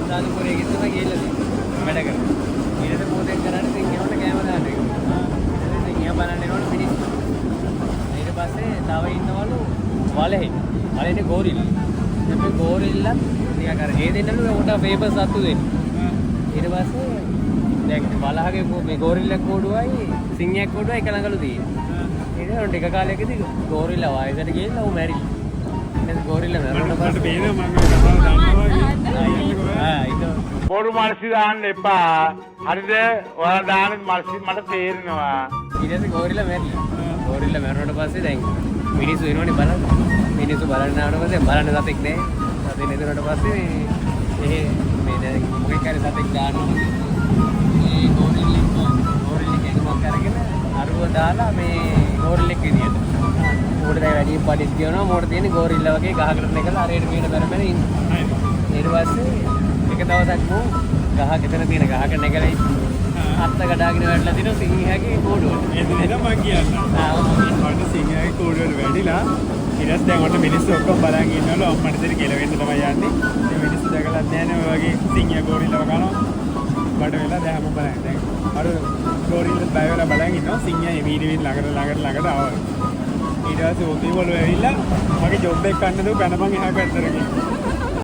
අනුරාධපුරයේ ගෙදර ගිහලා තියෙනවා වැඩ කරලා. ඊට පස්සේ පොතෙන් කරන්නේ සිංහවට කැම දාන්න එක. සිංහයා බලන්න එනවලු මිනිස්සු. ඊට පස්සේ තව ඉන්නවලු වලෙහි. වලෙහි ගෝරිල්ලා. මේ ගෝරිල්ලා නිකන් අර ඒ දෙන්නලු උන්ට පේපර්ස් අත්තු දෙන්නේ. ඊට පස්සේ දැන් වලහගේ මේ ගෝරිල්ලා කෝඩුවයි සිංහයා කෝඩුවයි එක ළඟලු තියෙන්නේ. ඊට උන් ටික කාලයකදී ගෝරිල්ලා වයසට ගිහිල්ලා ඌ මැරිලා. එතන ගෝරිල්ලා මැරුණාට පස්සේ පේනවා මම කතාව දන්නවා. ඒක පොඩු මල්සි දාන්න එපා. හරිද? ඔයාලා දාන මල්සි මට තේරෙනවා. ඊට පස්සේ ගෝරිල්ලා මැරිලා. ගෝරිල්ලා මැරුණාට පස්සේ දැන් මිනිස්සු එනවනේ බලන්න. මිනිස්සු බලන්න ආවට පස්සේ බලන්න සතෙක් නෑ. සතෙක් නැතුනට පස්සේ මේ දැන් මොකෙක් හරි සතෙක් දානවා. මේ ගෝරිල්ලෙක් එක්කමක් අරගෙන අරුව දාලා මේ ගෝරිල්ලෙක් විදියට. උඩ දැන් වැඩි පඩිස් කියනවා මොකට තියෙන්නේ ගෝරිල්ලා වගේ ගහකට නැගලා අරේට මේන බැරමෙන ඉන්නේ. ඊට පස්සේ එක දවසක් මෝ ගහක එතන තියෙන ගහක නැගලා අත්ත කඩාගෙන වැටලා දින සිංහයාගේ කෝඩුවට. ඒ දින මම කියන්නම්. මට සිංහයාගේ කෝඩුවට වැටිලා ඊට දැන් ඔන්න මිනිස්සු ඔක්කොම බලන් ඉන්නවලු අම්මට දෙන කෙලවෙන්න තමයි යන්නේ. මේ මිනිස්සු දැකලා නැහැ ඔය වගේ සිංහයා ගෝරිල්ලාව කනවා. බඩ වෙලා දැන් හැම බලන්නේ. දැන් අර ගෝරිල්ලා බය වෙලා බලන් ඉන්නවා සිංහයා එමීඩියෙන් ළඟට ආවා. ඊට පස්සේ ඔතේ වල ඇවිල්ලා මගේ ජොබ් එක ගන්න දෝ බැනපන් එහා පැත්තට ගිහින්.